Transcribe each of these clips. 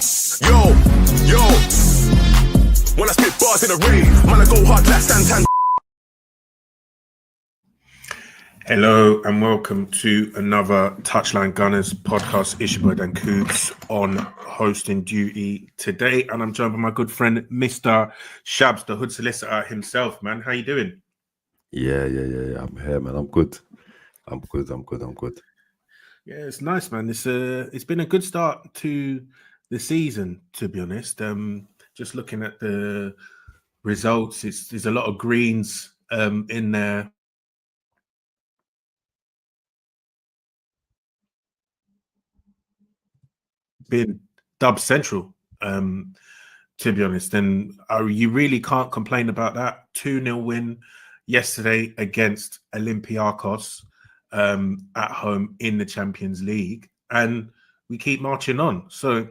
Yo, when I spit bars in a rave, man, I go hard like Santan. Hello and welcome to another TouchlineGunners podcast. It's your boy Dankoogs on hosting duty today, and I'm joined by my good friend Mr. Shabs, the hood solicitor himself. Man, how you doing? Yeah. I'm here, man. I'm good. Yeah, it's nice, man. It's been a good start to the season, to be honest. Just looking at the results, there's a lot of greens in there. Been dub central, to be honest, and you really can't complain about that 2-0 win yesterday against Olympiacos at home in the Champions League, and we keep marching on. So,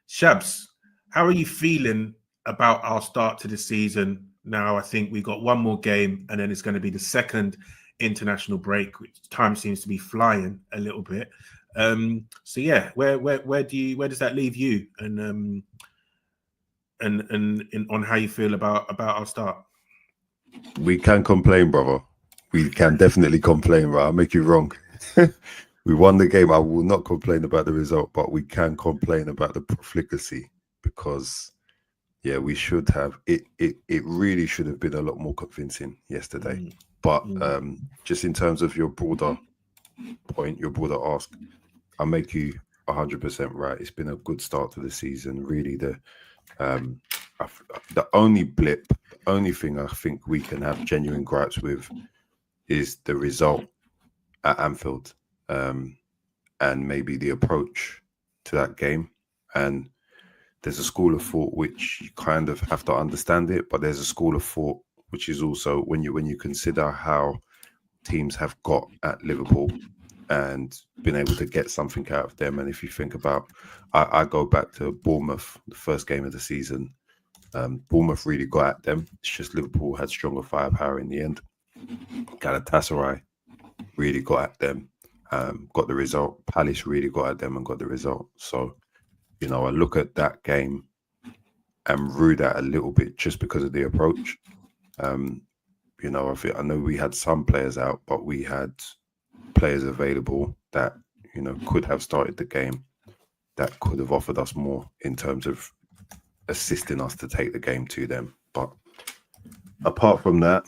Shabs, how are you feeling about our start to the season? Now, I think we got one more game, and then it's going to be the second international break, which time seems to be flying a little bit. So yeah, where does that leave you, and on how you feel about our start? We can complain, brother. We can definitely complain, right? I'll make you wrong. We won the game. I will not complain about the result, but we can complain about the profligacy because, yeah, we should have it. It really should have been a lot more convincing yesterday. But just in terms of your broader point, your broader ask, I'll make you 100% right. It's been a good start to the season. Really, the only blip, the only thing I think we can have genuine gripes with is the result at Anfield, and maybe the approach to that game. And there's a school of thought which you kind of have to understand it, but there's a school of thought which is also when you consider how teams have got at Liverpool and been able to get something out of them. And if you think about, I go back to Bournemouth, the first game of the season. Bournemouth really got at them. It's just Liverpool had stronger firepower in the end. Galatasaray really got at them, got the result. Palace really got at them and got the result. So, I look at that game and rue that a little bit just because of the approach. I know we had some players out, but we had players available that could have started the game, that could have offered us more in terms of assisting us to take the game to them. But apart from that,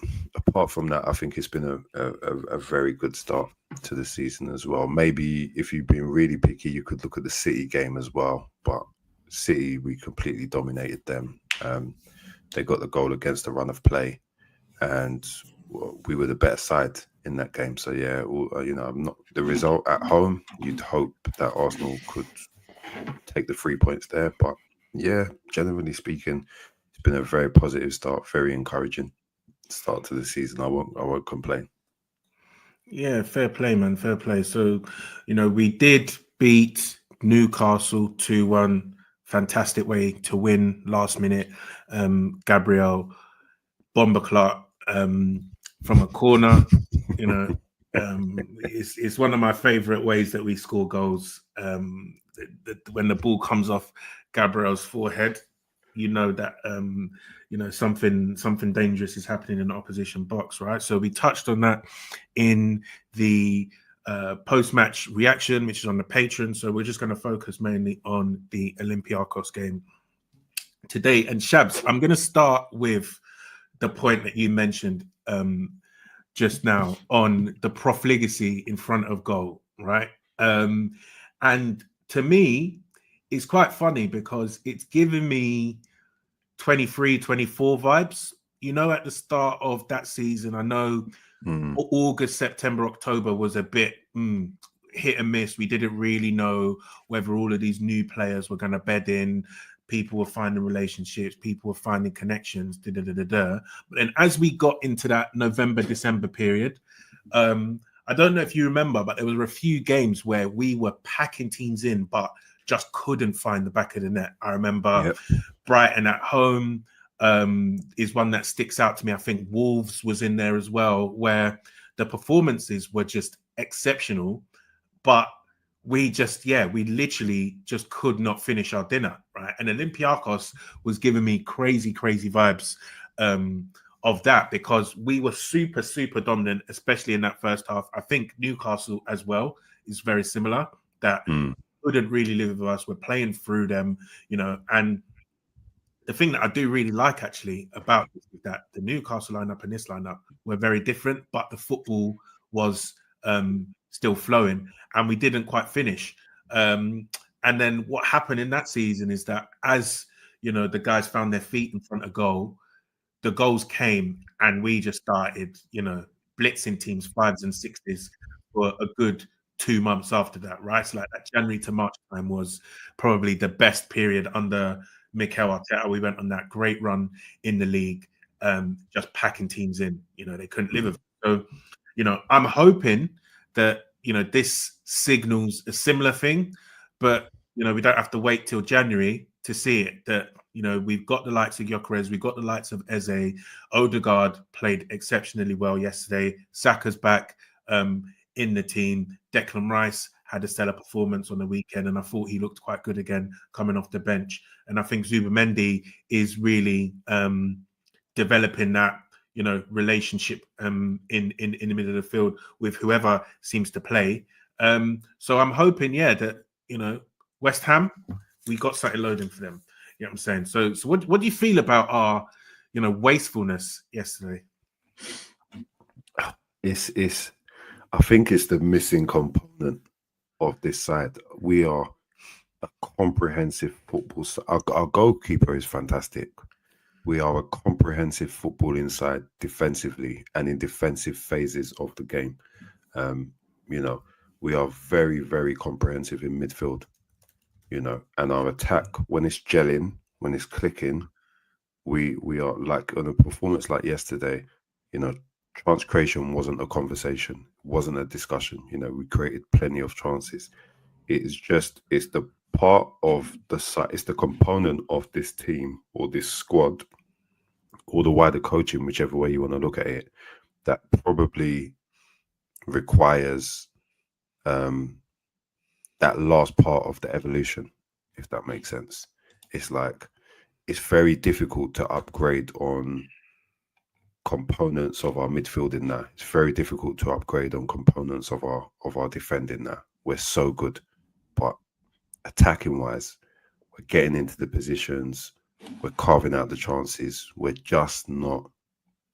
I think it's been a very good start to the season as well. Maybe if you've been really picky, you could look at the City game as well. But City, we completely dominated them. They got the goal against the run of play, and we were the better side in that game. So yeah, I'm not the result at home. You'd hope that Arsenal could take the 3 points there, but yeah, generally speaking, it's been a very positive start, very encouraging start to the season. I won't complain. Yeah, fair play, man. Fair play. So, we did beat Newcastle 2-1. Fantastic way to win last minute. Gabriel Bomberclot from a corner. It's one of my favorite ways that we score goals. When the ball comes off Gabriel's forehead, that something dangerous is happening in the opposition box, right? So we touched on that in the post-match reaction, which is on the Patreon. So we're just going to focus mainly on the Olympiacos game today. And Shabs, I'm going to start with the point that you mentioned just now on the profligacy in front of goal, right? And to me, it's quite funny because it's giving me 23, 24 vibes. At the start of that season, I know August, September, October was a bit hit and miss. We didn't really know whether all of these new players were going to bed in. People were finding relationships. People were finding connections. But then as we got into that November, December period, I don't know if you remember, but there were a few games where we were packing teams in, but just couldn't find the back of the net. I remember Brighton at home is one that sticks out to me. I think Wolves was in there as well, where the performances were just exceptional, but we literally just could not finish our dinner, right? right? And Olympiacos was giving me crazy vibes of that, because we were super dominant, especially in that first half. I think Newcastle as well is very similar, that couldn't really live with us. We're playing through them, and the thing that I do really like actually about this is that the Newcastle lineup and this lineup were very different, but the football was still flowing, and we didn't quite finish. And then what happened in that season is that, as the guys found their feet in front of goal, the goals came, and we just started, blitzing teams 5s and 6s for a good 2 months after that, right? So like that January to March time was probably the best period under Mikel Arteta. We went on that great run in the league, just packing teams in. They couldn't live with it. So, I'm hoping that, this signals a similar thing, but, we don't have to wait till January to see it. That, we've got the likes of Gyokeres, we've got the likes of Eze. Odegaard played exceptionally well yesterday. Saka's back in the team. Declan Rice had a stellar performance on the weekend, and I thought he looked quite good again coming off the bench. And I think Zubimendi is really developing that, relationship in the middle of the field with whoever seems to play. So I'm hoping, that West Ham, we got something loading for them. You know what I'm saying? So what do you feel about our, wastefulness yesterday? It's I think it's the missing component of this side. We are a comprehensive football side. Our goalkeeper is fantastic. We are a comprehensive footballing side defensively and in defensive phases of the game. We are very comprehensive in midfield, and our attack, when it's gelling, when it's clicking, we are like, on a performance like yesterday, chance creation wasn't a conversation, wasn't a discussion. We created plenty of chances. It's the part of the side, it's the component of this team or this squad or the wider coaching, whichever way you want to look at it, that probably requires that last part of the evolution, if that makes sense. It's like, it's very difficult to upgrade on components of our midfield in that. It's very difficult to upgrade on components of our defending that. We're so good, but attacking wise, we're getting into the positions, we're carving out the chances, we're just not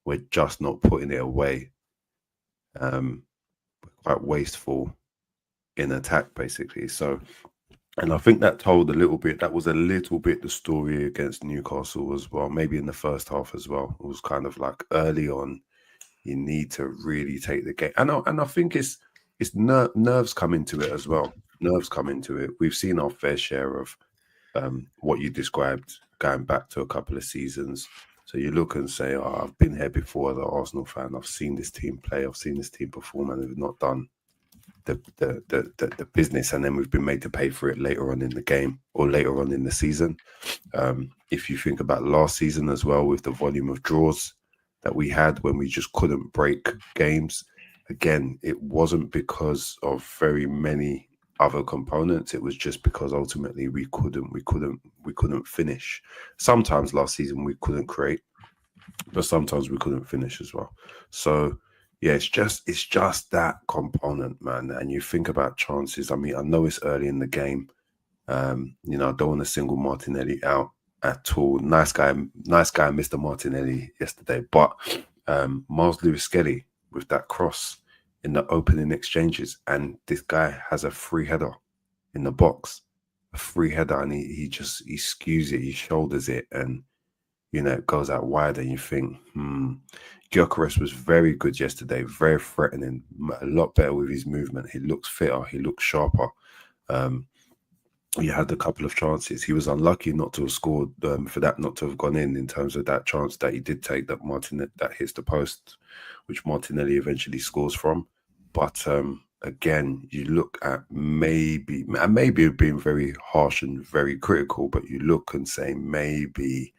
putting it away. We're quite wasteful in attack, basically. So, and I think that was a little bit the story against Newcastle as well, maybe in the first half as well. It was kind of like early on, you need to really take the game. And I think it's nerves come into it as well. Nerves come into it. We've seen our fair share of what you described going back to a couple of seasons. So you look and say, oh, I've been here before as an Arsenal fan. I've seen this team play. I've seen this team perform, and they've not done the business, and then we've been made to pay for it later on in the game or later on in the season. If you think about last season as well, with the volume of draws that we had when we just couldn't break games, again, it wasn't because of very many other components. It was just because ultimately we couldn't finish. Sometimes last season we couldn't create, but sometimes we couldn't finish as well. So yeah, it's just that component, man. And you think about chances. I mean, I know it's early in the game. I don't want to single Martinelli out at all. Nice guy, Mr. Martinelli yesterday. But Miles Lewis-Skelly with that cross in the opening exchanges, and this guy has a free header in the box, and he skews it, he shoulders it, and it goes out wide, and you think, Gyokeres was very good yesterday, very threatening, a lot better with his movement. He looks fitter, he looks sharper. He had a couple of chances. He was unlucky not to have scored, for that not to have gone in terms of that chance that he did take, that hits the post, which Martinelli eventually scores from. But again, you look at maybe being very harsh and very critical, but you look and say maybe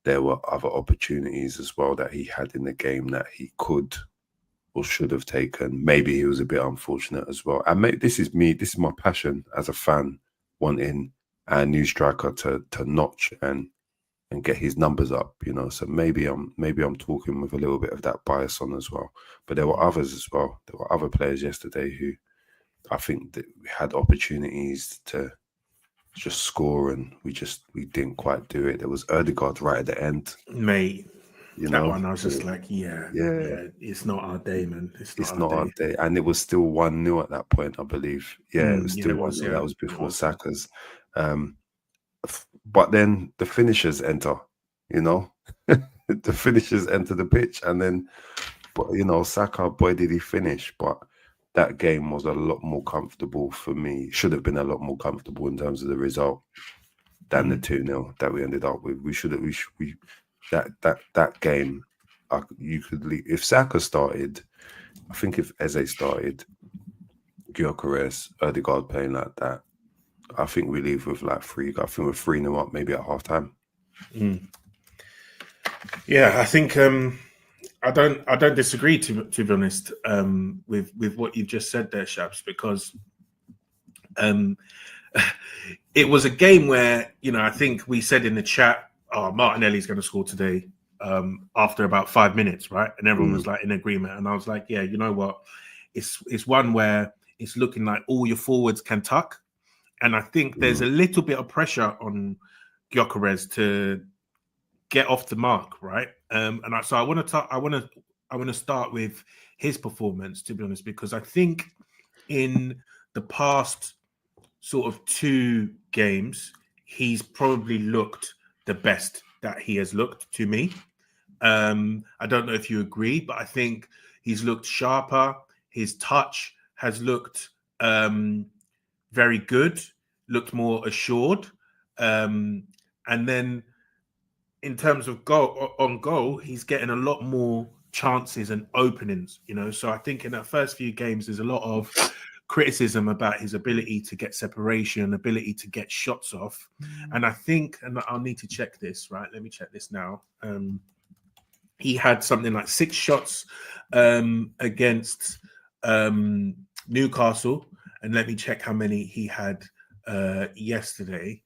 there were other opportunities as well that he had in the game that he could or should have taken. Maybe he was a bit unfortunate as well. And this is my passion as a fan, wanting our new striker to notch and get his numbers up, you know. So maybe I'm talking with a little bit of that bias on as well. But there were others as well. There were other players yesterday who I think that we had opportunities to just score and we didn't quite do it. There was Odegaard right at the end, Mate. you That know. one, I was just like, yeah, it's not our day, man. It's not our day. And it was still 1-0 at that point, I believe. Yeah, it was still 1-0. That was before Saka's. But then the finishers enter, you know. The finishers enter the pitch, and then, but you know, Saka, boy, did he finish. But that game was a lot more comfortable for me. Should have been a lot more comfortable in terms of the result than the 2-0 that we ended up with. That game, you could leave. If Saka started, I think if Eze started, Gyokeres, Odegaard playing like that, I think we leave with like 3. I think we're 3-0 up, maybe at half time. Yeah, I think I don't disagree to be honest with what you've just said there, Shabs, because it was a game where, you know, I think we said in the chat, oh, Martinelli's going to score today after about 5 minutes, right? And everyone was like in agreement. And I was like, yeah, you know what? It's one where it's looking like all your forwards can tuck. And I think there's a little bit of pressure on Gyokeres to get off the mark, right? So I want to start with his performance, to be honest, because I think in the past sort of 2 games, he's probably looked the best that he has looked to me. I don't know if you agree, but I think he's looked sharper. His touch has looked very good, looked more assured. And then in terms of goal, he's getting a lot more chances and openings, you know. So I think in that first few games, there's a lot of criticism about his ability to get separation, ability to get shots off. And I think, and I'll need to check this, right? Let me check this now. He had something like 6 shots against Newcastle. And let me check how many he had yesterday.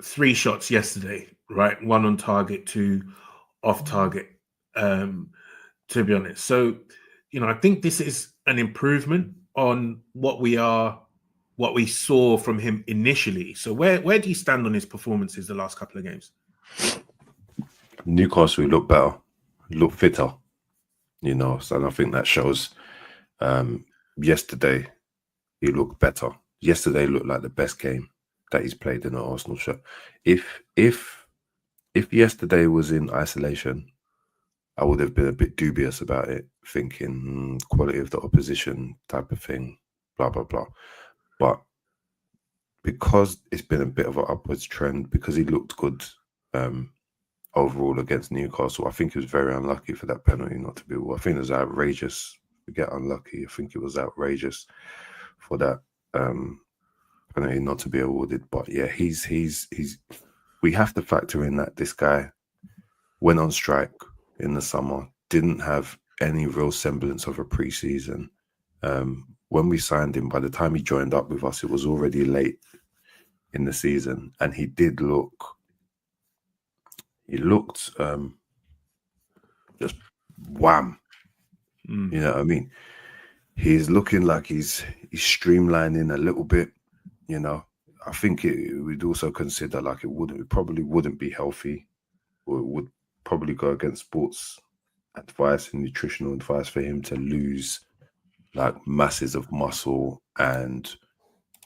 3 shots yesterday, right? 1 on target, 2 off target, to be honest. So, you know, I think this is an improvement on what we saw from him initially. So where do you stand on his performances the last couple of games? Newcastle look better, look fitter, you know, so I think that shows. Yesterday, he looked better. Yesterday looked like the best game that he's played in an Arsenal shirt. If yesterday was in isolation, I would have been a bit dubious about it, thinking quality of the opposition type of thing, blah, blah, blah. But because it's been a bit of an upwards trend, because he looked good overall against Newcastle, I think he was very unlucky for that penalty not to be. I think it was outrageous. We get unlucky. I think it was outrageous for that penalty not to be awarded. But yeah, he's. We have to factor in that this guy went on strike in the summer, didn't have any real semblance of a preseason. When we signed him, by the time he joined up with us, it was already late in the season, and he did look. He looked just wham. You know what I mean? He's looking like he's streamlining a little bit. You know, I think we'd also consider like it probably wouldn't be healthy, or it would probably go against sports advice and nutritional advice for him to lose like masses of muscle and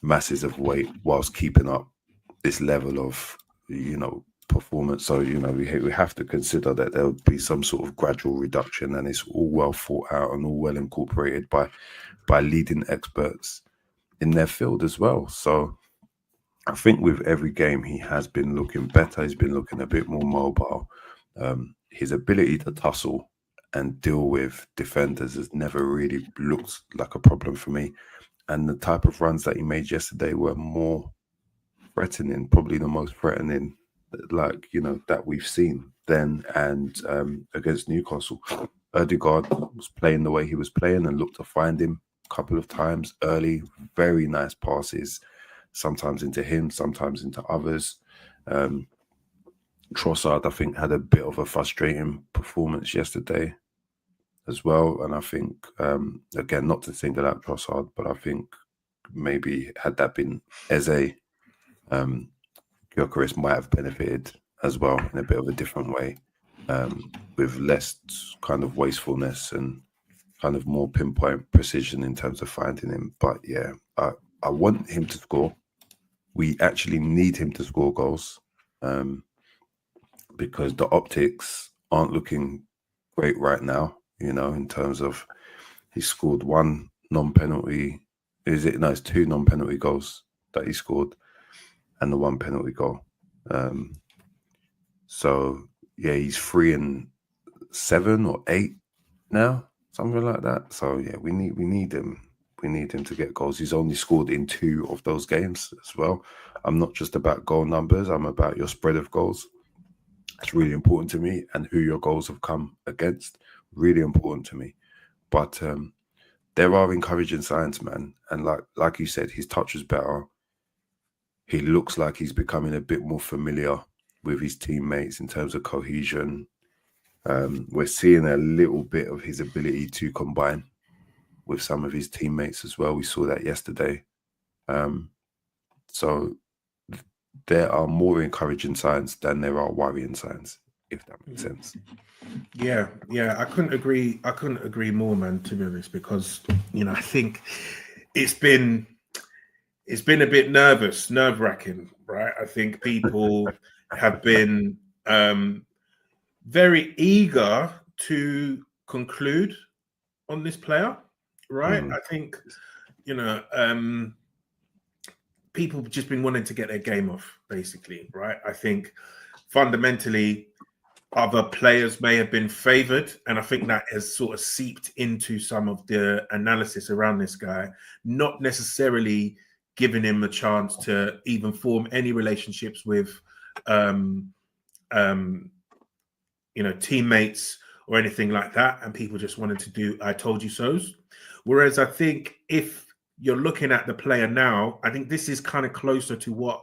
masses of weight whilst keeping up this level of, you know, performance. So, you know, we have to consider that there will be some sort of gradual reduction, and it's all well thought out and all well incorporated by leading experts in their field as well. So I think with every game he has been looking better. He's been looking a bit more mobile. His ability to tussle and deal with defenders has never really looked like a problem for me. And the type of runs that he made yesterday were more threatening, probably the most threatening, like, you know, that we've seen then and against Newcastle. Odegaard was playing the way he was playing and looked to find him a couple of times early. Very nice passes, sometimes into him, sometimes into others. Trossard, I think, had a bit of a frustrating performance yesterday as well. And I think, again, not to single out Trossard, but I think maybe had that been Eze, Gyokeres might have benefited as well in a bit of a different way, with less kind of wastefulness and kind of more pinpoint precision in terms of finding him. But yeah, I want him to score. We actually need him to score goals, because the optics aren't looking great right now, you know, in terms of he scored one non-penalty. It's two non-penalty goals that he scored and the one penalty goal. So yeah, he's 3 and 7 or 8 now, something like that. So yeah, we need him. We need him to get goals. He's only scored in 2 of those games as well. I'm not just about goal numbers. I'm about your spread of goals. It's really important to me, and who your goals have come against. Really important to me. But there are encouraging signs, man. And like you said, his touch is better. He looks like he's becoming a bit more familiar with his teammates in terms of cohesion. We're seeing a little bit of his ability to combine with some of his teammates as well. We saw that yesterday. So there are more encouraging signs than there are worrying signs, if that makes sense. Yeah, I couldn't agree more, man, to be honest, because, you know, I think it's been a bit nerve-wracking, right? I think people have been very eager to conclude on this player, right? I think, you know, people have just been wanting to get their game off, basically, right? I think fundamentally other players may have been favored, and I think that has sort of seeped into some of the analysis around this guy, not necessarily giving him a chance to even form any relationships with you know, teammates or anything like that, and people just wanted to do I told you so's. Whereas I think if you're looking at the player now, I think this is kind of closer to what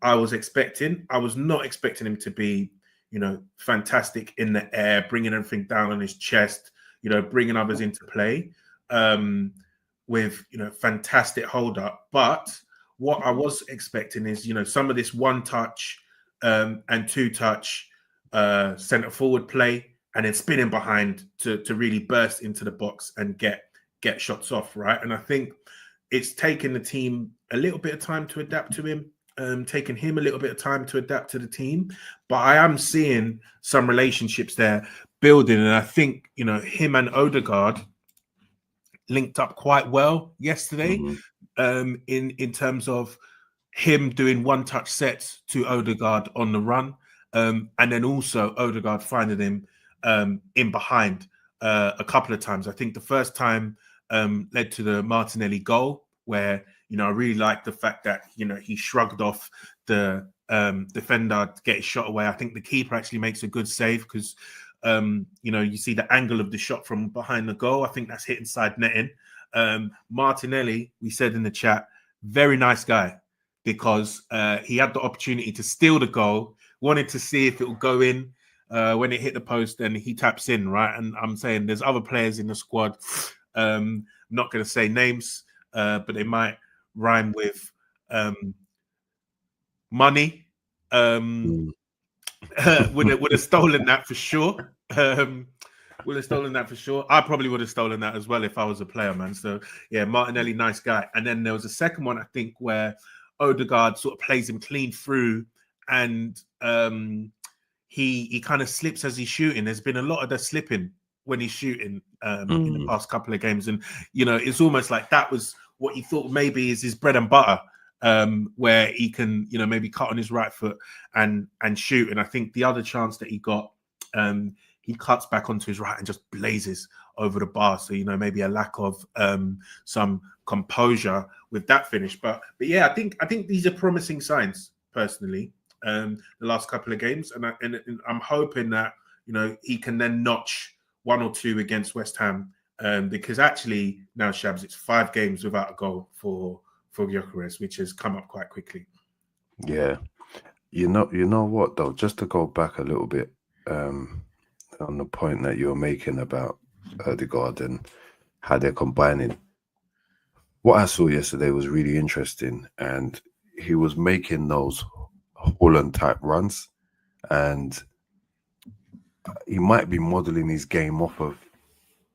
I was expecting. I was not expecting him to be, you know, fantastic in the air, bringing everything down on his chest, you know, bringing others into play, with, you know, fantastic hold up. But what I was expecting is, you know, some of this one touch and two touch centre forward play, and then spinning behind to really burst into the box and get shots off, right? And I think it's taken the team a little bit of time to adapt to him, taking him a little bit of time to adapt to the team. But I am seeing some relationships there building, and I think, you know, him and Odegaard linked up quite well yesterday, in terms of him doing one touch sets to Odegaard on the run, and then also Odegaard finding him in behind a couple of times. I think the first time led to the Martinelli goal, where, you know, I really like the fact that, you know, he shrugged off the defender to get his shot away. I think the keeper actually makes a good save because, you know, you see the angle of the shot from behind the goal. I think that's hit inside netting. Martinelli, we said in the chat, very nice guy, because he had the opportunity to steal the goal, wanted to see if it would go in. When it hit the post, and he taps in, right? And I'm saying there's other players in the squad. I'm not going to say names, but they might rhyme with money. Would have stolen that for sure. Would have stolen that for sure. I probably would have stolen that as well if I was a player, man. So yeah, Martinelli, nice guy. And then there was a second one, I think, where Odegaard sort of plays him clean through, and he kind of slips as he's shooting. There's been a lot of the slipping when he's shooting in the past couple of games, and, you know, it's almost like that was what he thought maybe is his bread and butter, where he can, you know, maybe cut on his right foot and shoot. And I think the other chance that he got, he cuts back onto his right and just blazes over the bar. So, you know, maybe a lack of some composure with that finish. But yeah, I think these are promising signs personally. The last couple of games, and I'm hoping that, you know, he can then notch one or two against West Ham, because actually now, Shabs, it's 5 games without a goal for Gyokeres, which has come up quite quickly. Yeah. You know what though? Just to go back a little bit on the point that you're making about Odegaard and how they're combining. What I saw yesterday was really interesting, and he was making those Holland type runs, and he might be modeling his game off of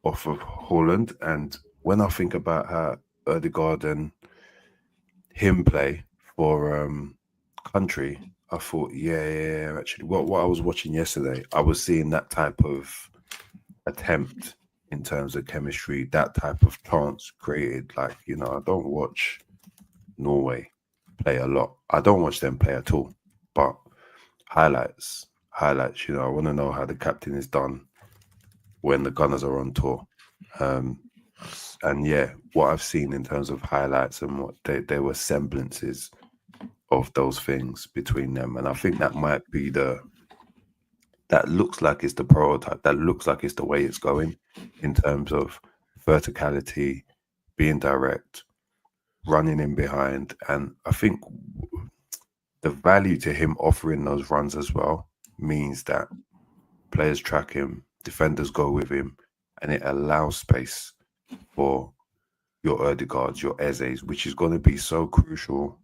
Holland. And when I think about how Odegaard and him play for country, I thought, yeah, actually, what I was watching yesterday, I was seeing that type of attempt in terms of chemistry, that type of chance created. Like, I don't watch Norway play a lot. I don't watch them play at all. But highlights, I want to know how the captain is done when the Gunners are on tour. And yeah, what I've seen in terms of highlights and what there were semblances of those things between them. And I think that might be that looks like it's the prototype. That looks like it's the way it's going in terms of verticality, being direct, running in behind. And I think the value to him offering those runs as well means that players track him, defenders go with him, and it allows space for your Odegaards, your Ezes, which is going to be so crucial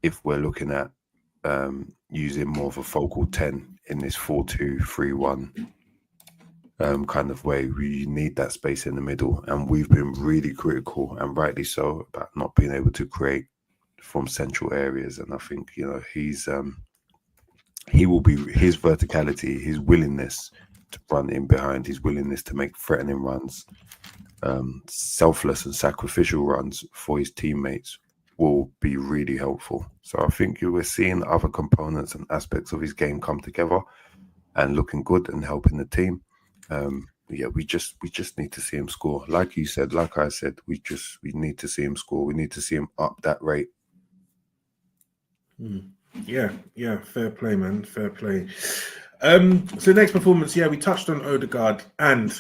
if we're looking at using more of a focal 10 in this 4-2-3-1 kind of way. We need that space in the middle, and we've been really critical, and rightly so, about not being able to create from central areas. And I think he will be, his verticality, his willingness to run in behind, his willingness to make threatening runs, selfless and sacrificial runs for his teammates will be really helpful. So I think we're seeing other components and aspects of his game come together and looking good and helping the team. Yeah, we just need to see him score. Like you said, like I said, we need to see him score. We need to see him up that rate. Yeah, fair play, man. Fair play. So next performance, we touched on Odegaard, and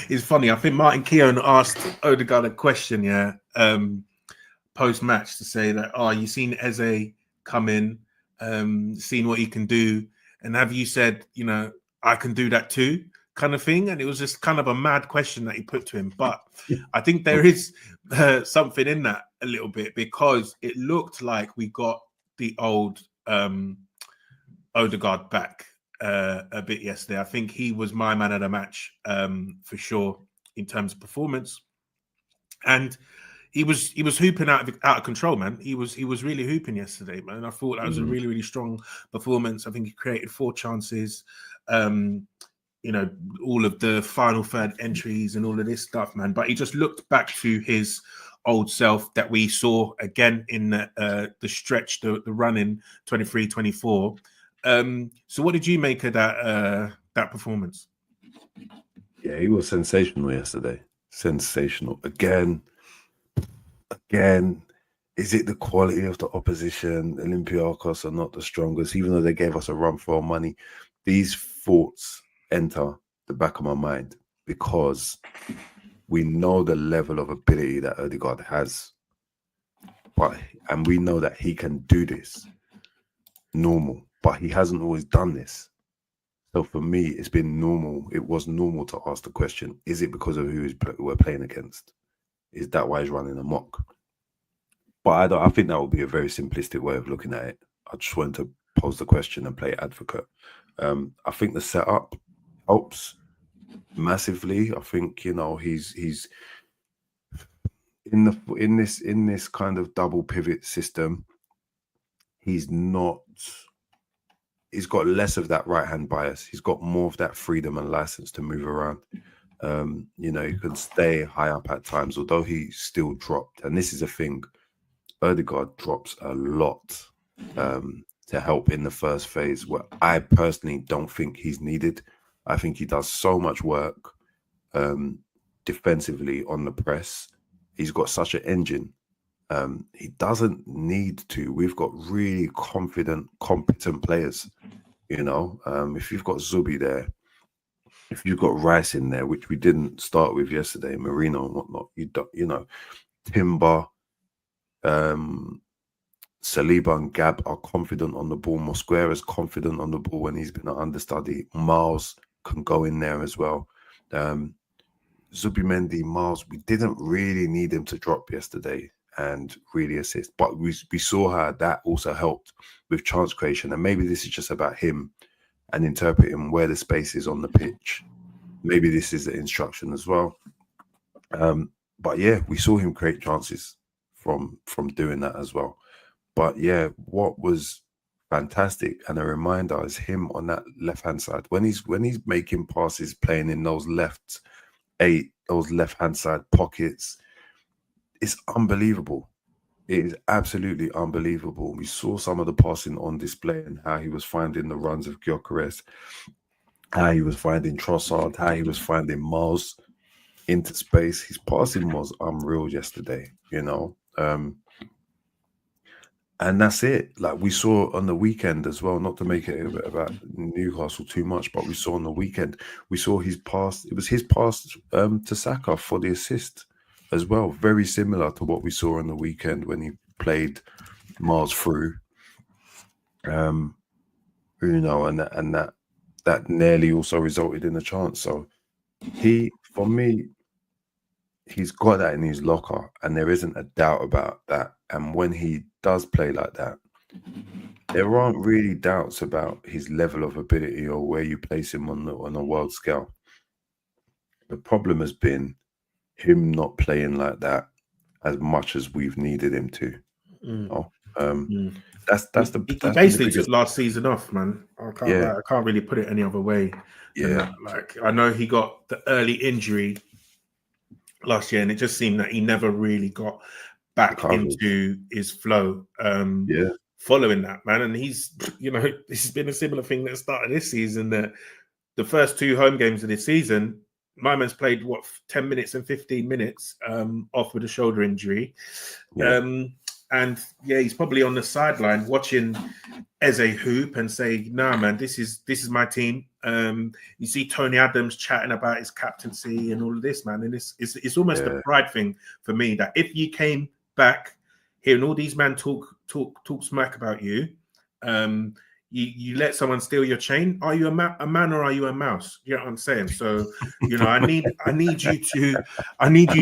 it's funny. I think Martin Keown asked Odegaard a question, post-match, to say that, you seen Eze come in, seen what he can do, and have you said, I can do that too, kind of thing? And it was just kind of a mad question that he put to him. But I think there is something in that a little bit, because it looked like we got the old Odegaard back a bit yesterday. I think he was my man of the match for sure in terms of performance, and he was hooping out of control, man. He was really hooping yesterday, man. I thought that was a really, really strong performance. I think he created 4 chances. All of the final third entries and all of this stuff, man. But he just looked back to his old self that we saw again in the stretch, the run in 23-24. So what did you make of that performance? Yeah, he was sensational yesterday. Sensational. Again, is it the quality of the opposition? Olympiacos are not the strongest, even though they gave us a run for our money. These thoughts enter the back of my mind because we know the level of ability that Odegaard has, and we know that he can do this normal, but he hasn't always done this. So for me, it's been normal. It was normal to ask the question, is it because of who we're playing against? Is that why he's running amok? But I think that would be a very simplistic way of looking at it. I just wanted to pose the question and play advocate. I think the setup helps massively. I think he's in this kind of double pivot system. He's got less of that right hand bias. He's got more of that freedom and license to move around. He can stay high up at times, although he still dropped. And this is a thing. Odegaard drops a lot to help in the first phase, where I personally don't think he's needed. I think he does so much work defensively on the press. He's got such an engine. He doesn't need to. We've got really confident, competent players. If you've got Zubi there, if you've got Rice in there, which we didn't start with yesterday, Marino and whatnot, Timber, Saliba and Gab are confident on the ball. Mosquera is confident on the ball when he's been an understudy. Miles can go in there as well. Zubimendi, Miles, we didn't really need him to drop yesterday and really assist, but we saw how that also helped with chance creation. And maybe this is just about him and interpreting where the space is on the pitch. Maybe this is the instruction as well. But yeah, we saw him create chances from doing that as well. But yeah, what was fantastic and a reminder is him on that left-hand side. When he's making passes, playing in those left-hand side pockets, it's unbelievable. It is absolutely unbelievable. We saw some of the passing on display and how he was finding the runs of Gyokeres, how he was finding Trossard, how he was finding Miles into space. His passing was unreal yesterday, and that's it. Like we saw on the weekend as well, not to make it about Newcastle too much, but we saw on the weekend, we saw his pass. It was his pass to Saka for the assist as well. Very similar to what we saw on the weekend when he played Miles through. And that nearly also resulted in a chance. So for me, he's got that in his locker, and there isn't a doubt about that. And when he does play like that, there aren't really doubts about his level of ability or where you place him on a world scale. The problem has been him not playing like that as much as we've needed him to. That's the he basically took last season off, man. I can't really put it any other way. Yeah, like I know he got the early injury last year, and it just seemed that he never really got back into his flow. Following that, man, and he's, this has been a similar thing that started this season. That the first 2 home games of this season, my man's played 10 minutes and 15 minutes off with a shoulder injury. And he's probably on the sideline watching Eze hoop and say, "Nah, man, this is my team." You see Tony Adams chatting about his captaincy and all of this, man, and it's almost a pride thing for me that if you came back hearing all these men talk smack about you, you let someone steal your chain. Are you a man or are you a mouse? You know what I'm saying? So, I need you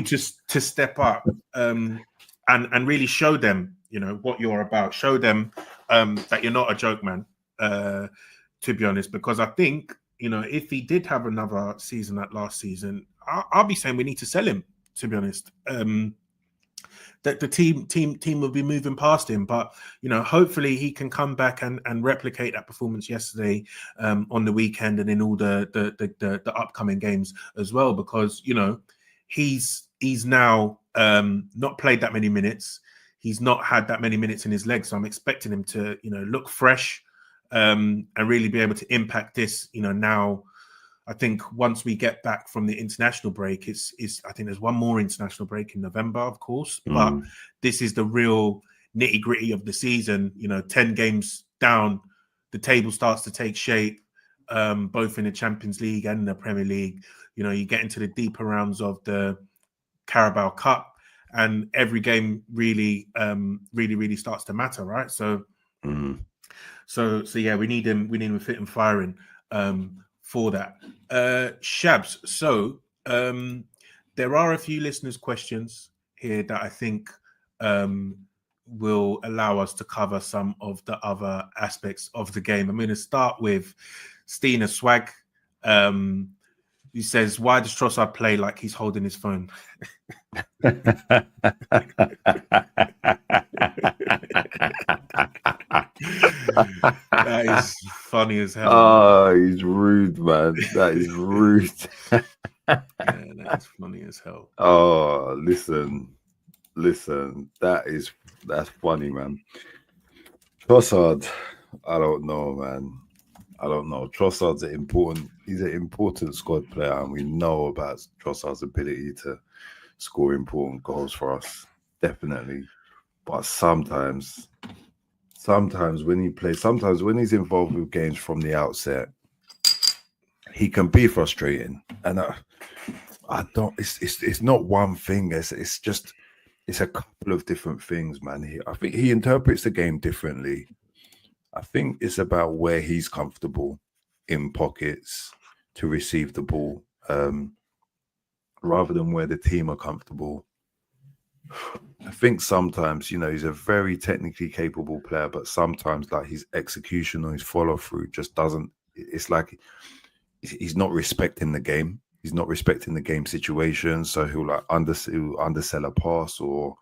to step up and really show them, what you're about. Show them that you're not a joke, man. To be honest, because I think, if he did have another season like last season, I'll be saying we need to sell him. To be honest, that the team will be moving past him, but hopefully he can come back and replicate that performance yesterday on the weekend and in all the upcoming games as well, because he's now not played that many minutes. He's not had that many minutes in his legs, so I'm expecting him to look fresh and really be able to impact this. Now I think once we get back from the international break, I think there's one more international break in November, of course, but this is the real nitty gritty of the season. 10 games down, the table starts to take shape, both in the Champions League and the Premier League. You get into the deeper rounds of the Carabao Cup, and every game really starts to matter, right? So yeah, we need him fit and firing for that. Shabs, so there are a few listeners' questions here that I think will allow us to cover some of the other aspects of the game. I'm going to start with Stina Swag, who says, "Why does Trossard play like he's holding his phone?" That is funny as hell. Oh, he's rude, man. That is rude. Yeah, that's funny as hell. Oh, listen. That's funny, man. Trossard, I don't know, man. I don't know. Trossard's he's an important squad player, and we know about Trossard's ability to score important goals for us, definitely. But sometimes when he's involved with games from the outset, he can be frustrating, and I don't. It's not one thing. It's a couple of different things, man. I think he interprets the game differently. I think it's about where he's comfortable in pockets to receive the ball, rather than where the team are comfortable. I think sometimes, he's a very technically capable player, but sometimes like his execution or his follow through just doesn't. It's like he's not respecting the game. He's not respecting the game situation, so he'll undersell a pass, or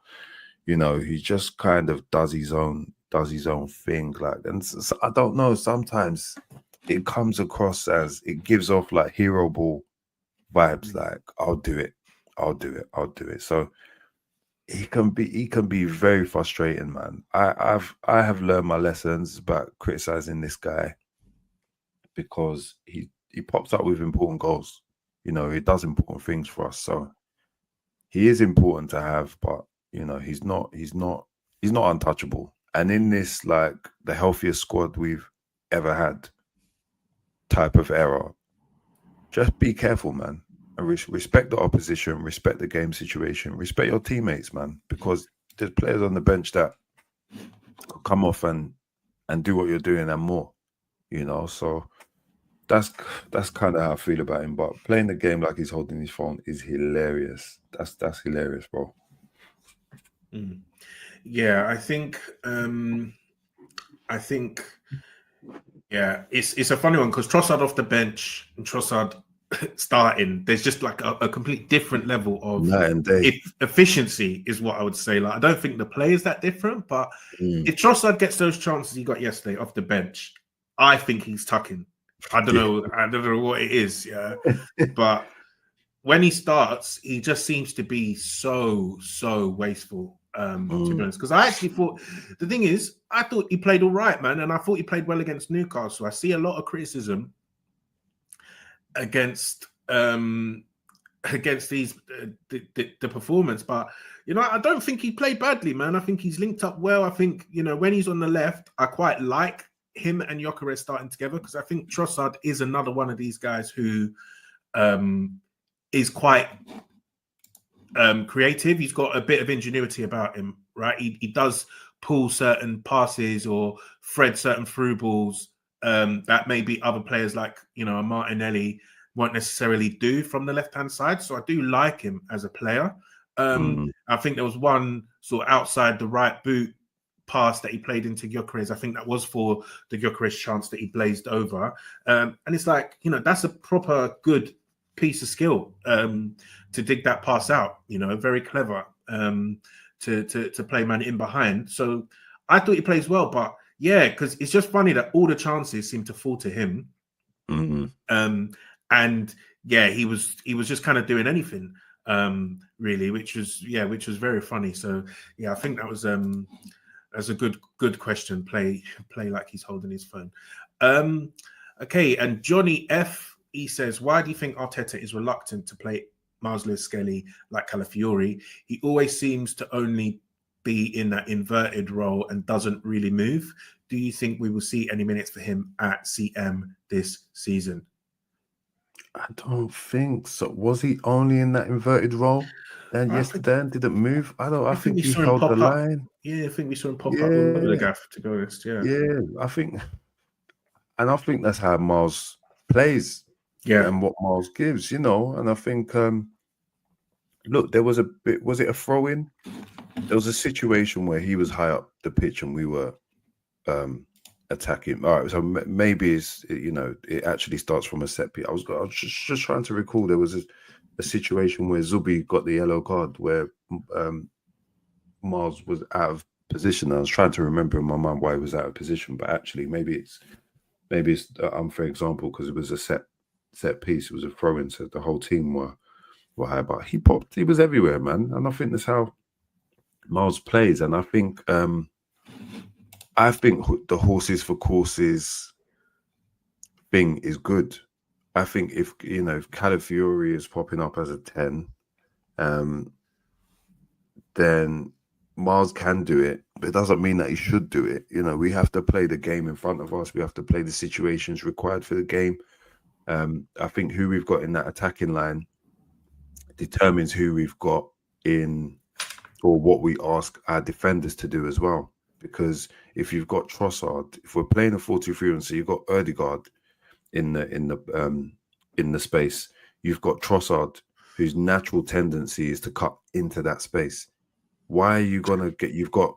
he just kind of does his own thing. Like, and so, I don't know. Sometimes it comes across as it gives off like hero ball vibes. Like, I'll do it. So he can be very frustrating, man. I have learned my lessons about criticizing this guy because he pops up with important goals. He does important things for us. So he is important to have, but he's not untouchable. And in this, like, the healthiest squad we've ever had type of era, just be careful, man. And respect the opposition, respect the game situation, respect your teammates, man, because there's players on the bench that come off and do what you're doing and more, so that's kind of how I feel about him. But playing the game like he's holding his phone is hilarious. That's hilarious, bro. Yeah, I think yeah, it's a funny one because Trossard off the bench and Trossard starting, there's just like a complete different level of efficiency is what I would say. Like, I don't think the play is that different, but if Trossard gets those chances he got yesterday off the bench, I think he's tucking. I don't know what it is, yeah. But when he starts, he just seems to be so wasteful, to be honest. Because I actually thought, the thing is, I thought he played all right, man, and I thought he played well against Newcastle. I see a lot of criticism against these the performance, but I don't think he played badly, man. I think he's linked up well. I think when he's on the left, I quite like him and Gyokeres starting together, because I think Trossard is another one of these guys who is quite creative. He's got a bit of ingenuity about him, right? He does pull certain passes or thread certain through balls that maybe other players like a Martinelli won't necessarily do from the left-hand side. So I do like him as a player. I think there was one sort of outside the right boot pass that he played into Gyokeres. I think that was for the Gyokeres chance that he blazed over. And it's like, that's a proper good piece of skill to dig that pass out, very clever to play man in behind. So I thought he plays well, but yeah, because it's just funny that all the chances seem to fall to him. And yeah, he was just kind of doing anything really, which was very funny. So yeah, I think that was that's a good question. Play like he's holding his phone. Okay, and Johnny F, he says, why do you think Arteta is reluctant to play Miles Lewis-Skelly like Calafiori? He always seems to only be in that inverted role and doesn't really move. Do you think we will see any minutes for him at CM this season? I don't think so. Was he only in that inverted role then yesterday and didn't move? I think he held the line. Yeah, I think we saw him pop up all over the gaff, to be honest. Yeah, I think that's how Miles plays. Yeah, and what Miles gives, and I think look, there was was it a throw-in? There was a situation where he was high up the pitch and we were attacking. All right, so maybe it actually starts from a set piece. I was just trying to recall. There was a situation where Zubi got the yellow card where Miles was out of position. I was trying to remember in my mind why he was out of position, but actually maybe it's an unfair example because it was a set piece. It was a throw-in, so the whole team were high. But he was everywhere, man, and I think that's how Miles plays. And I think the horses for courses thing is good. I think if Calafiori is popping up as a 10, then Miles can do it, but it doesn't mean that he should do it. We have to play the game in front of us. We have to play the situations required for the game. I think who we've got in that attacking line determines who we've got in, or what we ask our defenders to do as well. Because if you've got Trossard, if we're playing a 4-2-3, and so you've got Odegaard in the space, you've got Trossard, whose natural tendency is to cut into that space. Why are you gonna get? You've got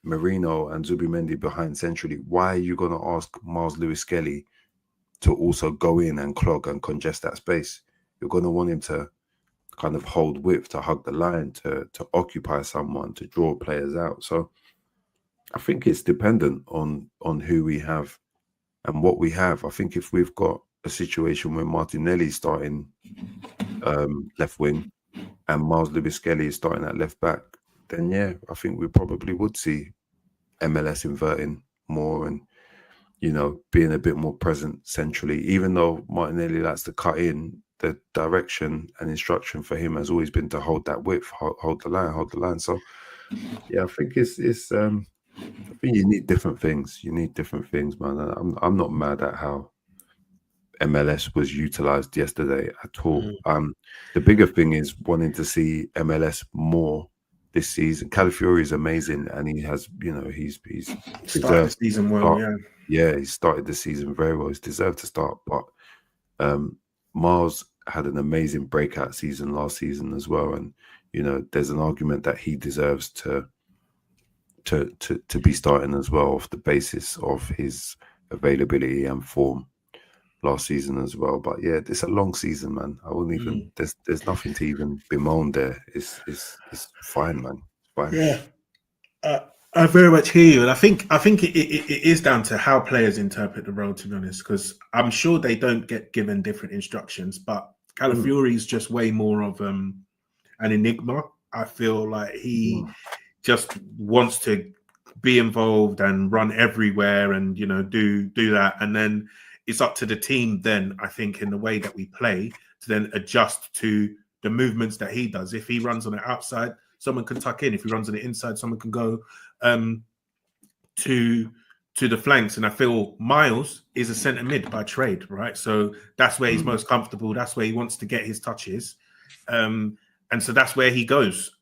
Marino and Zubimendi behind centrally. Why are you gonna ask Miles Lewis-Skelly to also go in and clog and congest that space? You're gonna want him to kind of hold width, to hug the line, to occupy someone, to draw players out. So I think it's dependent on who we have and what we have. I think if we've got a situation where Martinelli's starting left wing and Miles Lewis-Skelly is starting at left back, then yeah, I think we probably would see MLS inverting more and, you know, being a bit more present centrally. Even though Martinelli likes to cut in, the direction and instruction for him has always been to hold that width, hold the line. So yeah, I think it's I think you need different things. You need different things, man. I'm not mad at how MLS was utilized yesterday at all. The bigger thing is wanting to see MLS more this season. Calafiori is amazing, and he has, you know, he's started the season well. Yeah, he started the season very well. He's deserved to start, but Miles had an amazing breakout season last season as well, and you know, there's an argument that he deserves to be starting as well, off the basis of his availability and form last season as well. But yeah, it's a long season, man. I wouldn't even there's nothing to even bemoan there. It's fine, man. It's fine. Yeah. I very much hear you, and I think it is down to how players interpret the role, to be honest, because I'm sure they don't get given different instructions, but Calafiori is just way more of an enigma. I feel like he just wants to be involved and run everywhere and, you know, do that, and then it's up to the team then, I think, in the way that we play, to then adjust to the movements that he does. If he runs on the outside, someone can tuck in. If he runs on the inside, someone can go to the flanks. And I feel Miles is a centre mid by trade, right? So that's where he's most comfortable. That's where he wants to get his touches. And so that's where he goes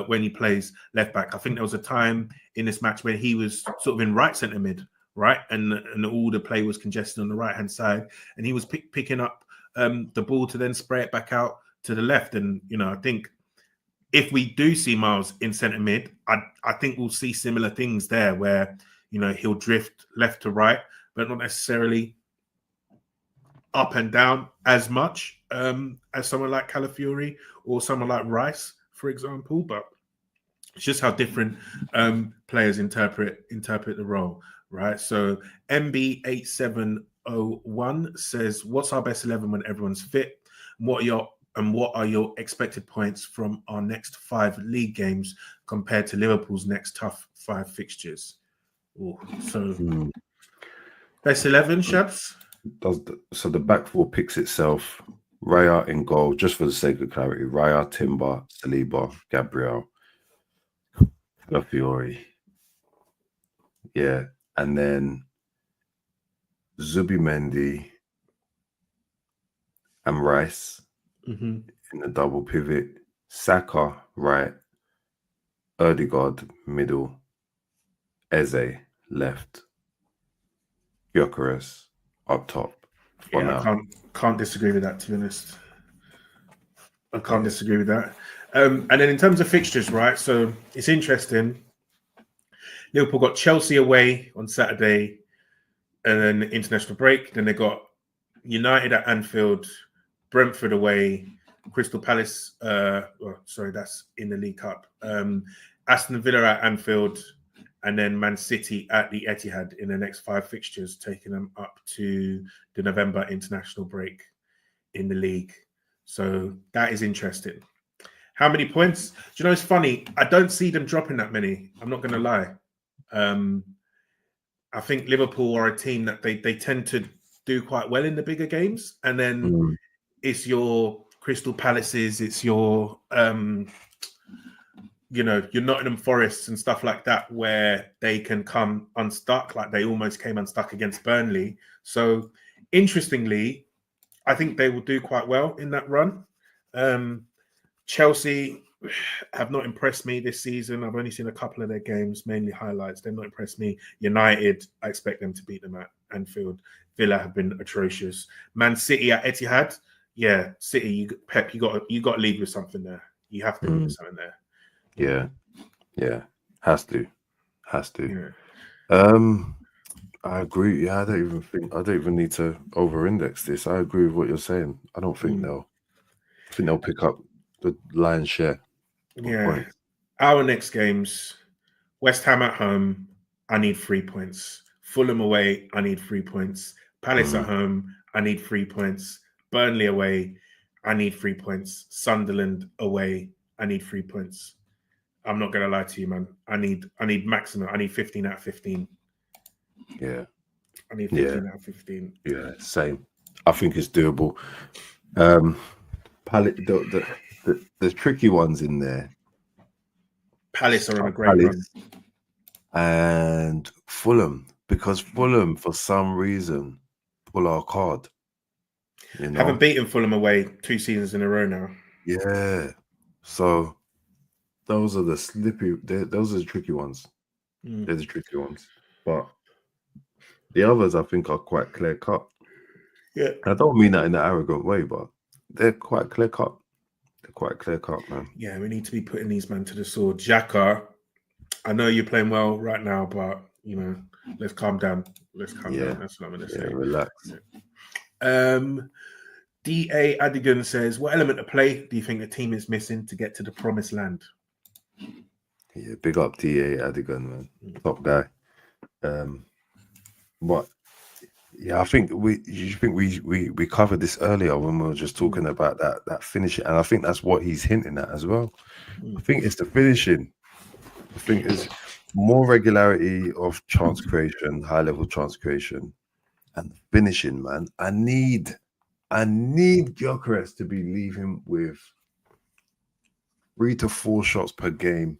when he plays left back. I think there was a time in this match where he was sort of in right centre mid, right? And all the play was congested on the right-hand side. And he was picking up the ball to then spray it back out to the left. And, you know, I think if we do see Miles in centre mid, I think we'll see similar things there where, you know, he'll drift left to right, but not necessarily up and down as much as someone like Calafiori or someone like Rice, for example. But it's just how different players interpret the role, right? So MB8701 says, "What's our best 11 when everyone's fit? What are your expected points from our next 5 league games compared to Liverpool's next tough 5 fixtures?" Ooh, so best 11, Shabs? So the back four picks itself. Raya in goal, just for the sake of clarity. Raya, Timber, Saliba, Gabriel, Calafiori. Yeah. And then Zubimendi and Rice in the double pivot. Saka, right. Odegaard, middle. Eze, left. Gyokeres, up top. Yeah, I can't disagree with that, to be honest. I can't disagree with that. And then in terms of fixtures, right? So it's interesting. Liverpool got Chelsea away on Saturday, and then international break. Then they got United at Anfield, Brentford away, Crystal Palace. That's in the League Cup. Aston Villa at Anfield, and then Man City at the Etihad in the next 5 fixtures, taking them up to the November international break in the league. So that is interesting. How many points? Do you know, it's funny. I don't see them dropping that many. I'm not going to lie. I think Liverpool are a team that they tend to do quite well in the bigger games. And then it's your Crystal Palaces, it's your, your Nottingham Forests and stuff like that, where they can come unstuck, like they almost came unstuck against Burnley. So interestingly, I think they will do quite well in that run. Chelsea have not impressed me this season. I've only seen a couple of their games, mainly highlights. They've not impressed me. United, I expect them to beat them at Anfield. Villa have been atrocious. Man City at Etihad, yeah, City. Pep, you got to lead with something there. You have to lead with something there. Yeah, has to. Yeah. I agree. Yeah, I don't even need to over-index this. I agree with what you're saying. I don't think they'll pick up the lion's share of points. Our next games: West Ham at home, I need 3 points. Fulham away, I need 3 points. Palace at home, I need 3 points. Burnley away, I need 3 points. Sunderland away, I need 3 points. I'm not gonna lie to you, man. I need maximum. I need 15 out of 15. Yeah. I need 15 out of 15. Yeah, same. I think it's doable. The tricky ones in there. Palace are on a great run. And Fulham, because Fulham, for some reason, pull our card. Haven't beaten Fulham away 2 seasons in a row now. Yeah. So those are the those are the tricky ones. They're the tricky ones. But the others, I think, are quite clear cut. Yeah. I don't mean that in an arrogant way, but they're quite clear cut. They're quite clear cut, man. Yeah, we need to be putting these men to the sword. Xhaka, I know you're playing well right now, but let's calm down. Let's calm down. That's what I'm going to say. Relax. D.A. Adigan says, what element of play do you think the team is missing to get to the promised land? Yeah, big up D.A. Adigan, man. Top guy. But yeah, I think we covered this earlier when we were just talking about that finishing, and I think that's what he's hinting at as well. I think it's the finishing. I think it's more regularity of chance creation, high level chance creation, and finishing, man. I need Gyokeres to be leaving with 3 to 4 shots per game,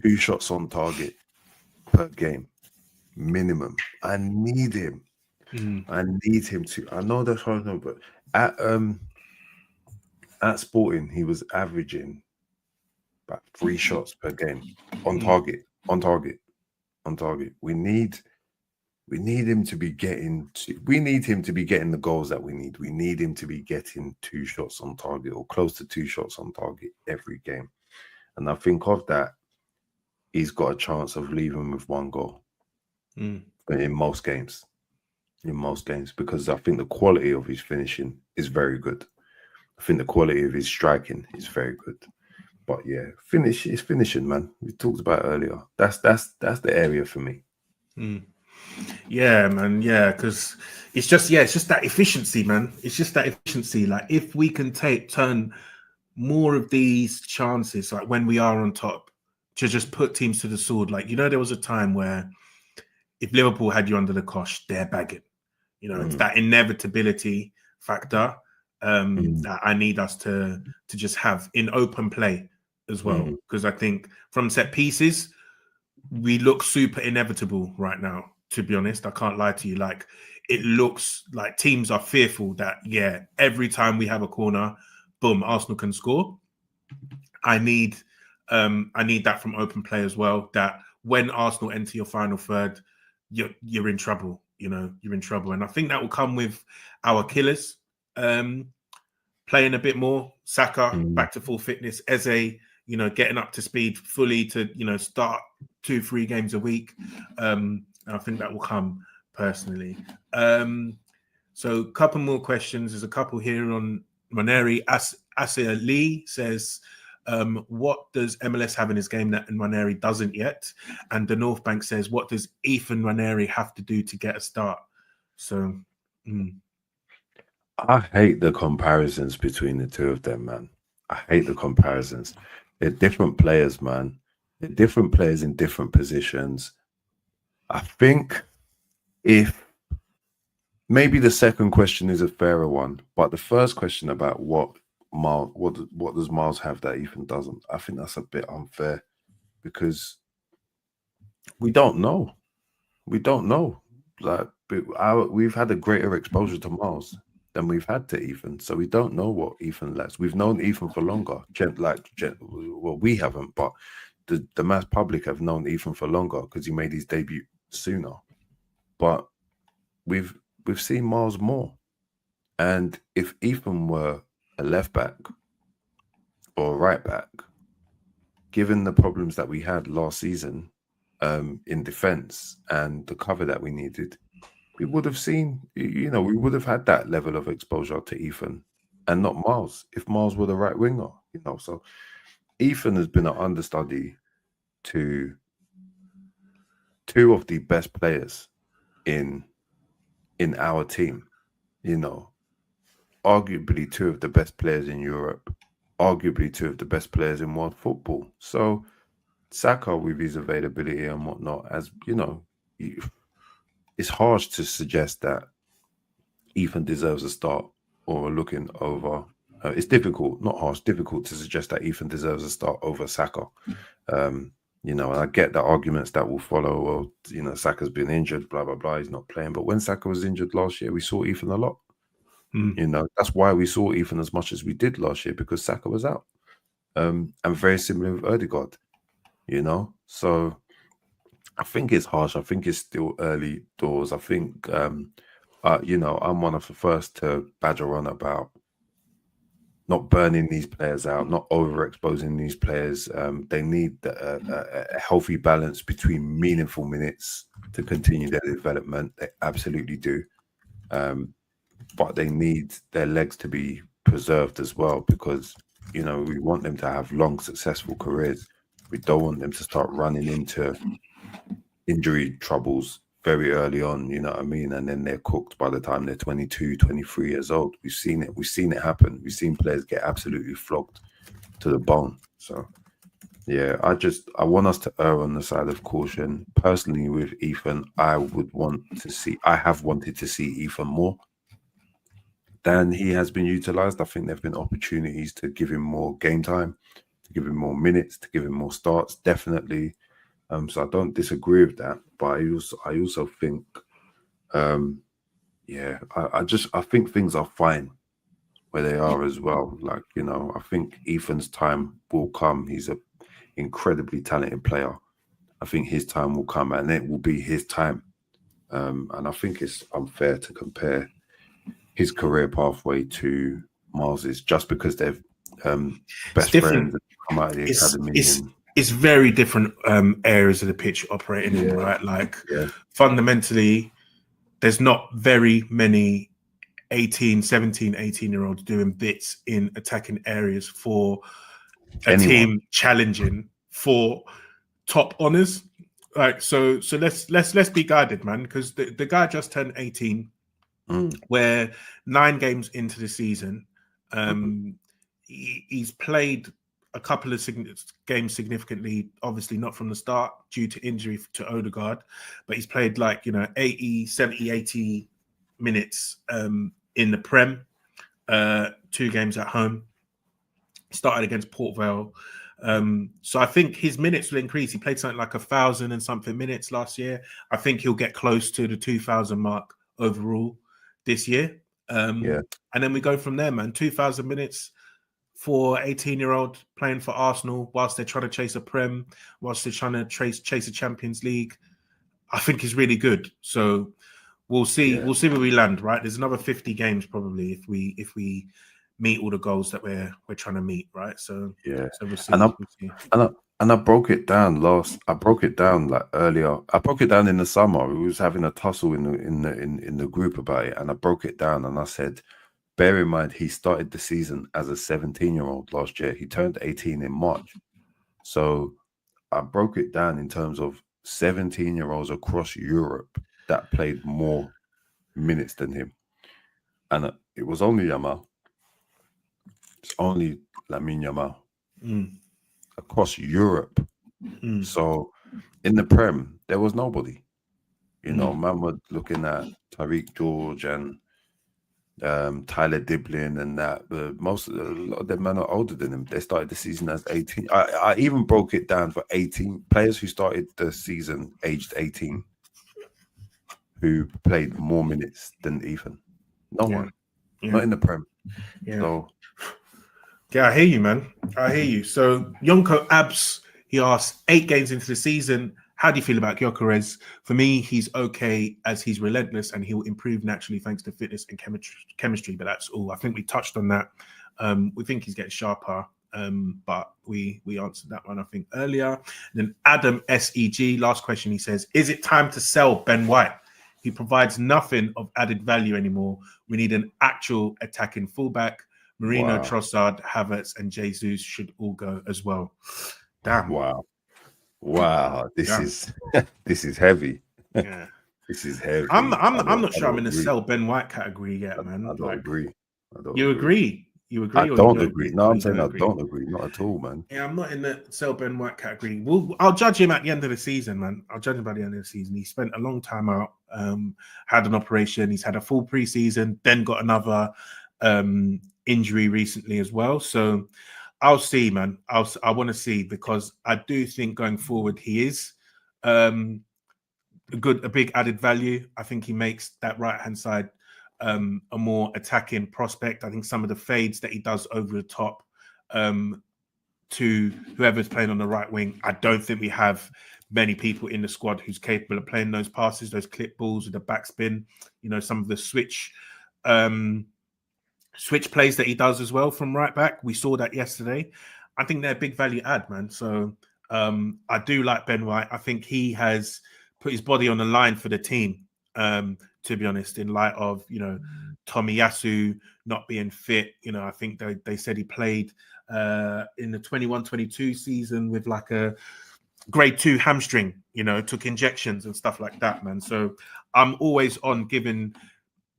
2 shots on target per game, minimum. I need him. I need him to. I know that's hard, but at Sporting, he was averaging about 3 shots per game on target. We need him to be getting. We need him to be getting the goals that we need. We need him to be getting 2 shots on target or close to 2 shots on target every game. And I think of that, he's got a chance of leaving with 1 goal in most games. Because I think the quality of his finishing is very good. I think the quality of his striking is very good. But yeah, it's finishing, man. We talked about it earlier. That's the area for me. Yeah, man. Yeah, because it's just that efficiency, man. It's just that efficiency. Like if we can turn more of these chances, like when we are on top, to just put teams to the sword. Like there was a time where if Liverpool had you under the cosh, they're bagging. It's that inevitability factor that I need us to just have in open play as well. Because I think from set pieces, we look super inevitable right now, to be honest. I can't lie to you. Like, it looks like teams are fearful that, every time we have a corner, boom, Arsenal can score. I need that from open play as well, that when Arsenal enter your final third, you're in trouble. You're in trouble. And I think that will come with our killers playing a bit more. Saka back to full fitness. Eze, getting up to speed fully to, start 2-3 games a week. And I think that will come personally. So a couple more questions. There's a couple here on Maneri. Asir Lee says, what does MLS have in his game that Nwaneri doesn't yet? And the North Bank says, what does Ethan Nwaneri have to do to get a start? So, I hate the comparisons between the two of them, man. I hate the comparisons. They're different players, man. They're different players in different positions. I think if maybe the second question is a fairer one, but the first question about what does Miles have that Ethan doesn't, I think that's a bit unfair because we don't know. Like, we've had a greater exposure to Miles than we've had to Ethan, so we don't know what Ethan lacks. We've known Ethan for longer. Well, we haven't, but the mass public have known Ethan for longer because he made his debut sooner. But we've seen Miles more, and if Ethan were a left back or a right back, given the problems that we had last season in defense and the cover that we needed, we would have seen, we would have had that level of exposure to Ethan and not Miles if Miles were the right winger, So Ethan has been an understudy to two of the best players in our team, arguably two of the best players in Europe, arguably two of the best players in world football. So Saka, with his availability and whatnot, as it's harsh to suggest that Ethan deserves a start or looking over. It's difficult, not harsh, difficult to suggest that Ethan deserves a start over Saka. And I get the arguments that will follow. Well, Saka's been injured, blah, blah, blah. He's not playing. But when Saka was injured last year, we saw Ethan a lot. That's why we saw Ethan as much as we did last year, because Saka was out. And very similar with Odegaard, So I think it's harsh. I think it's still early doors. I think, I'm one of the first to badger on about not burning these players out, not overexposing these players. They need a healthy balance between meaningful minutes to continue their development. They absolutely do. But they need their legs to be preserved as well, because, we want them to have long, successful careers. We don't want them to start running into injury troubles very early on, you know what I mean? And then they're cooked by the time they're 22, 23 years old. We've seen it happen. We've seen players get absolutely flogged to the bone. So, yeah, I want us to err on the side of caution. Personally, with Ethan, I have wanted to see Ethan more than he has been utilised. I think there have been opportunities to give him more game time, to give him more minutes, to give him more starts, definitely. So I don't disagree with that, but I also think, I think things are fine where they are as well. Like, I think Ethan's time will come. He's an incredibly talented player. I think his time will come, and it will be his time. And I think it's unfair to compare his career pathway to Miles's just because they've best friends that come out of the academy. It's very different areas of the pitch operating in, right? Like, fundamentally, there's not very many 18-year-olds doing bits in attacking areas for a team challenging for top honours. Like, so let's be guided, man, because the guy just turned 18. Where 9 games into the season, he's played a couple of games significantly, obviously not from the start due to injury to Odegaard, but he's played 80 minutes in the Prem, 2 games at home, started against Port Vale. So I think his minutes will increase. He played something like 1,000 and something minutes last year. I think he'll get close to the 2,000 mark overall this year. And then we go from there, man. 2,000 minutes for 18-year-old playing for Arsenal whilst they're trying to chase a Prem, whilst they're trying to chase a Champions League, I think is really good. So we'll see. Yeah. We'll see where we land, right? There's another 50 games probably if we meet all the goals that we're trying to meet, right? So yeah. So we'll see. And I broke it down earlier. I broke it down in the summer. We was having a tussle in the group about it, and I broke it down and I said, bear in mind, he started the season as a 17-year-old last year. He turned 18 in March. So I broke it down in terms of 17-year-olds across Europe that played more minutes than him. And it was only Yamal. It's only Lamine Yamal. Across Europe. So in the Prem, there was nobody. Man was looking at Tariq George and Tyler Diblin and that. A lot of them men are older than him. They started the season as 18. I even broke it down for 18 players who started the season aged 18. who played more minutes than Ethan. No one. Not in the Prem. Yeah. So yeah, I hear you, man. I hear you. So Yonko Abs, he asked, 8 games into the season, how do you feel about Gyokeres? For me, he's okay as he's relentless and he'll improve naturally thanks to fitness and chemistry. But that's all. I think we touched on that. We think he's getting sharper. But we answered that one, I think, earlier. And then Adam SEG, last question, he says, is it time to sell Ben White? He provides nothing of added value anymore. We need an actual attacking fullback. Marino, wow. Trossard, Havertz, and Jesus should all go as well. Damn. Wow. This Damn. is this is heavy. Yeah. This is heavy. I'm not sure I'm in the sell Ben White category yet, man. I don't agree. You agree? You agree? I don't agree. No, I'm saying I don't agree. Not at all, man. Yeah, I'm not in the sell Ben White category. I'll judge him at the end of the season, man. I'll judge him by the end of the season. He spent a long time out, had an operation. He's had a full preseason, then got another injury recently as well. So I'll see, man. I want to see, because I do think going forward he is a big added value. I think he makes that right hand side a more attacking prospect. I think some of the fades that he does over the top to whoever's playing on the right wing, I don't think we have many people in the squad who's capable of playing those passes, those clip balls with the backspin, some of the switch plays that he does as well from right back. We saw that yesterday. I think they're a big value add, man. So I do like Ben White. I think he has put his body on the line for the team, to be honest, in light of, Tomiyasu not being fit. I think they said he played in the 21-22 season with like a grade 2 hamstring, took injections and stuff like that, man. So I'm always on giving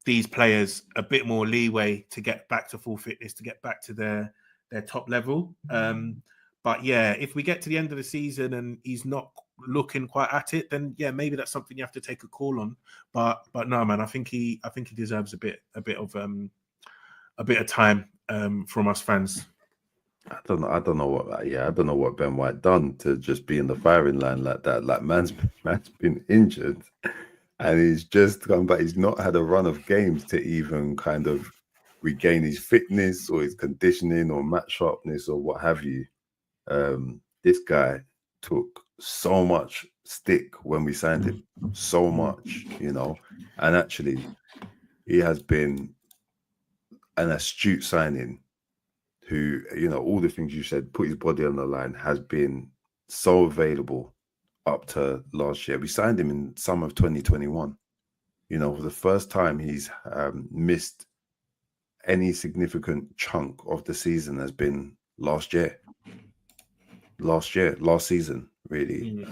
these players a bit more leeway to get back to full fitness, to get back to their top level. But yeah, if we get to the end of the season and he's not looking quite at it, then yeah, maybe that's something you have to take a call on. But no, man, I think he deserves a bit of time from us fans. I don't know what Ben White done to just be in the firing line like that. Like man's been injured and he's just come back. He's not had a run of games to even kind of regain his fitness or his conditioning or match sharpness or what have you. This guy took so much stick when we signed him, so much, and actually he has been an astute signing who, all the things you said, put his body on the line, has been so available up to last year. We signed him in summer of 2021. For the first time he's missed any significant chunk of the season has been last season, really.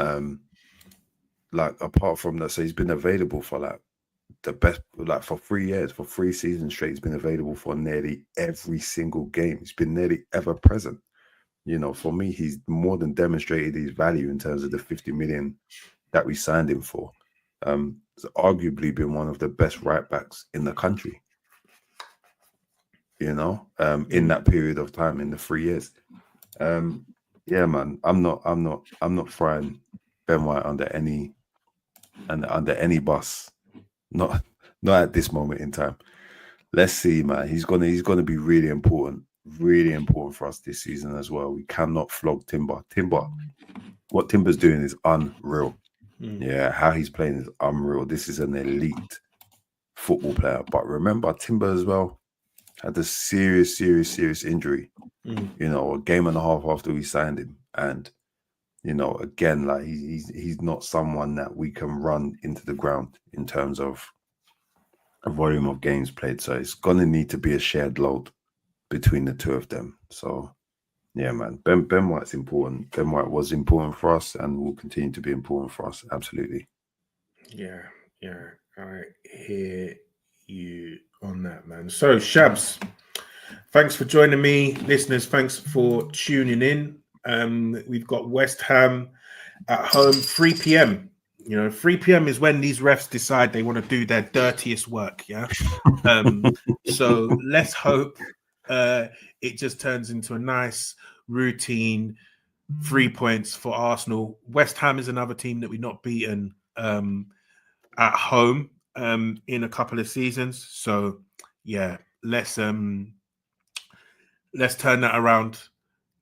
Like apart from that, so he's been available for like the best, like for 3 years, for 3 seasons straight. He's been available for nearly every single game. He's been nearly ever present. For me, he's more than demonstrated his value in terms of the 50 million that we signed him for. He's arguably been one of the best right backs in the country. In that period of time, in the 3 years. Yeah, man, I'm not throwing Ben White under any bus. Not at this moment in time. Let's see, man. He's gonna be really important for us this season as well. We cannot flog Timber. What Timber's doing is unreal. Yeah, how he's playing is unreal. This is an elite football player. But remember, Timber as well had a serious injury. A game and a half after we signed him, and again, like he's not someone that we can run into the ground in terms of a volume of games played. So it's gonna need to be a shared load between the two of them. So yeah, man, Ben White's important. Ben White was important for us and will continue to be important for us. Absolutely. Yeah, I hear you on that, man. So Shabs, thanks for joining me. Listeners, thanks for tuning in. We've got West Ham at home, 3 p.m. 3 p.m. is when these refs decide they want to do their dirtiest work, yeah? So let's hope it just turns into a nice routine 3 points for Arsenal. West Ham is another team that we've not beaten at home. in a couple of seasons. So yeah, let's turn that around,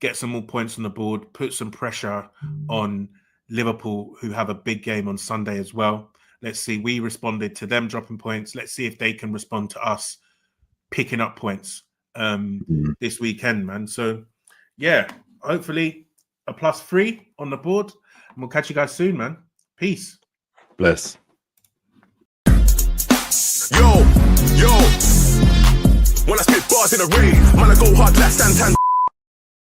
get some more points on the board, put some pressure on Liverpool, who have a big game on Sunday as well. Let's see. We responded to them dropping points. Let's see if they can respond to us picking up points this weekend, man. So yeah, hopefully a +3 on the board. And we'll catch you guys soon, man. Peace. Bless. Yo, when I spit bars in a rave, man, I go hard like Santan.